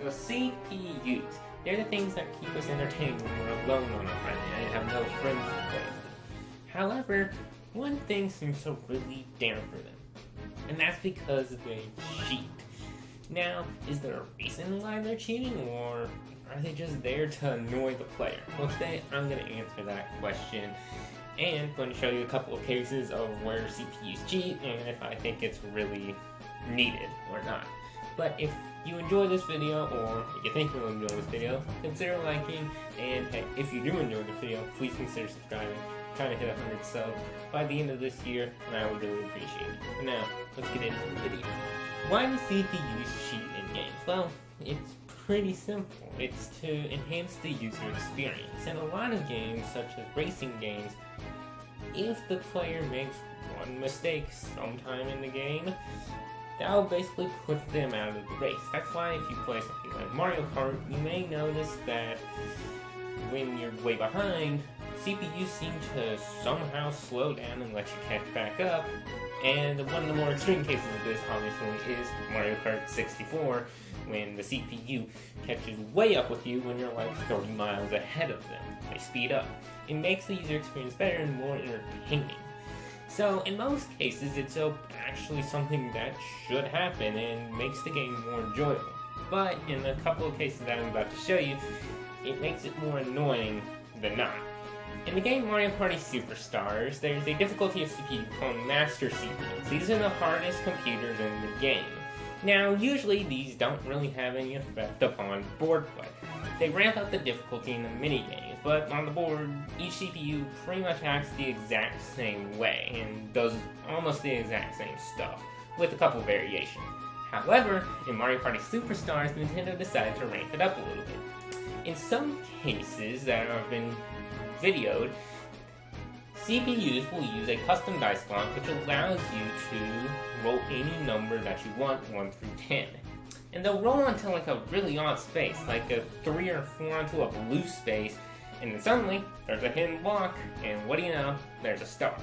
So CPUs, they're the things that keep us entertained when we're alone on a Friday night and have no friends to play with. However, one thing seems to really damper them, and that's because they cheat. Now, is there a reason why they're cheating, or are they just there to annoy the player? Well, today I'm going to answer that question, and I'm going to show you a couple of cases of where CPUs cheat, and if I think it's really needed or not. But if you enjoy this video, or if you think you'll enjoy this video, consider liking, and hey, if you do enjoy the video, please consider subscribing. I'm trying to hit 100 subs by the end of this year, and I would really appreciate it. Now, let's get into the video. Why do CPUs cheat in games? Well, it's pretty simple. It's to enhance the user experience. In a lot of games, such as racing games, if the player makes one mistake sometime in the game, that'll basically put them out of the race. That's why if you play something like Mario Kart, you may notice that when you're way behind, CPUs seem to somehow slow down and let you catch back up. And one of the more extreme cases of this, obviously, is Mario Kart 64, when the CPU catches way up with you when you're like 30 miles ahead of them. They speed up. It makes the user experience better and more entertaining. So, in most cases, it's actually something that should happen and makes the game more enjoyable. But, in a couple of cases that I'm about to show you, it makes it more annoying than not. In the game Mario Party Superstars, there's a difficulty of CPU called Master CPUs. These are the hardest computers in the game. Now, usually these don't really have any effect upon board play. They ramp up the difficulty in the minigames, but on the board, each CPU pretty much acts the exact same way and does almost the exact same stuff, with a couple variations. However, in Mario Party Superstars, Nintendo decided to ramp it up a little bit. In some cases that have been videoed, CPUs will use a custom dice block which allows you to roll any number that you want, 1 through 10. And they'll roll onto like a really odd space, like a 3 or 4 onto a blue space, and then suddenly there's a hidden block, and what do you know, there's a star.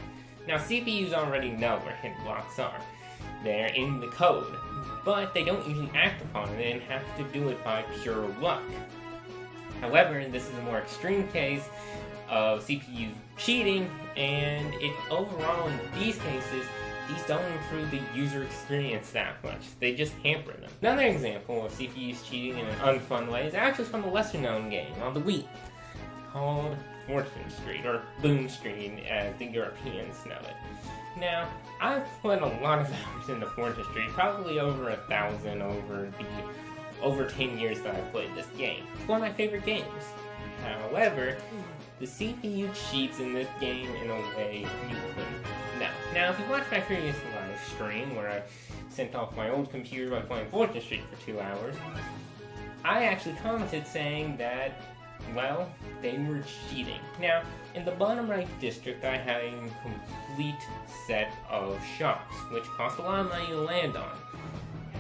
Now CPUs already know where hidden blocks are. They're in the code, but they don't usually act upon it and have to do it by pure luck. However, this is a more extreme case of CPU cheating, and overall in these cases, these don't improve the user experience that much. They just hamper them. Another example of CPUs cheating in an unfun way is actually from a lesser known game on the Wii called Fortune Street, or Boom Street as the Europeans know it. Now, I've put a lot of hours into Fortune Street, probably over 1,000 over 10 years that I've played this game. It's one of my favorite games. However, the CPU cheats in this game in a way you wouldn't know. Now, if you watched my previous live stream where I sent off my old computer by playing Fortune Street for 2 hours, I actually commented saying that, well, they were cheating. Now, in the bottom right district, I have a complete set of shops, which cost a lot of money to land on.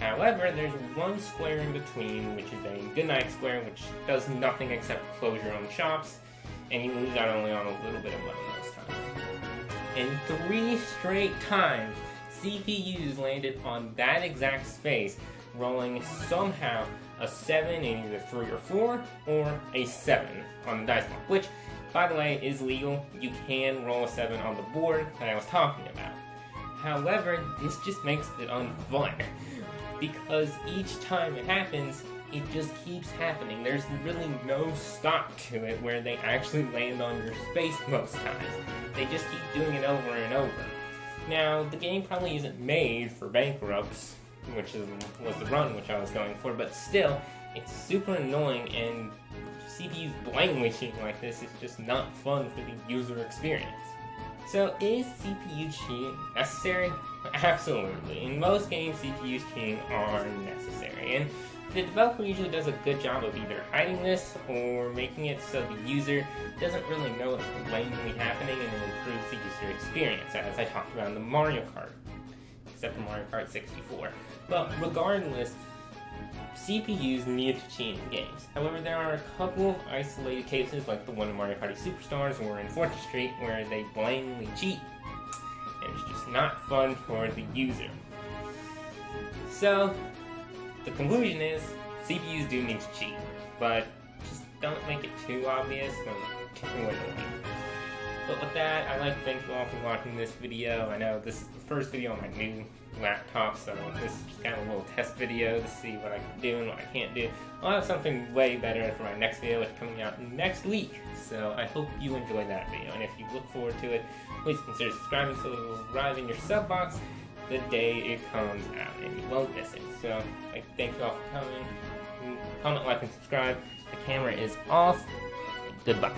However, there's one square in between, which is a goodnight square, which does nothing except close your own shops, and you lose out only on a little bit of money most times. And 3 straight times, CPUs landed on that exact space, rolling somehow a 7 in either 3 or 4, or a 7 on the dice block, which, by the way, is legal. You can roll a 7 on the board that I was talking about. However, this just makes it unfun, because each time it happens, it just keeps happening. There's really no stop to it where they actually land on your space most times. They just keep doing it over and over. Now, the game probably isn't made for bankrupts, which was the run which I was going for, but still, it's super annoying, and CPUs blindly cheating like this is just not fun for the user experience. So, is CPU cheating necessary? Absolutely. In most games, CPUs cheating are necessary, and the developer usually does a good job of either hiding this or making it so the user doesn't really know what's blatantly happening, and it improves the user experience, as I talked about in the Mario Kart, except for Mario Kart 64. But regardless, CPUs need to cheat in games. However, there are a couple of isolated cases, like the one in Mario Party Superstars or in Fortune Street, where they blatantly cheat, and it's just not fun for the user. So, the conclusion is, CPUs do need to cheat, but just don't make it too obvious or too annoying. But with that, I'd like to thank you all for watching this video. I know this is the first video on my new laptop, so this is just kind of a little test video to see what I can do and what I can't do. I'll have something way better for my next video, which is coming out next week. So I hope you enjoyed that video, and if you look forward to it, please consider subscribing so it will arrive in your sub box the day it comes out, and you won't miss it. So I thank you all for coming. Comment, like, and subscribe. The camera is off. Goodbye.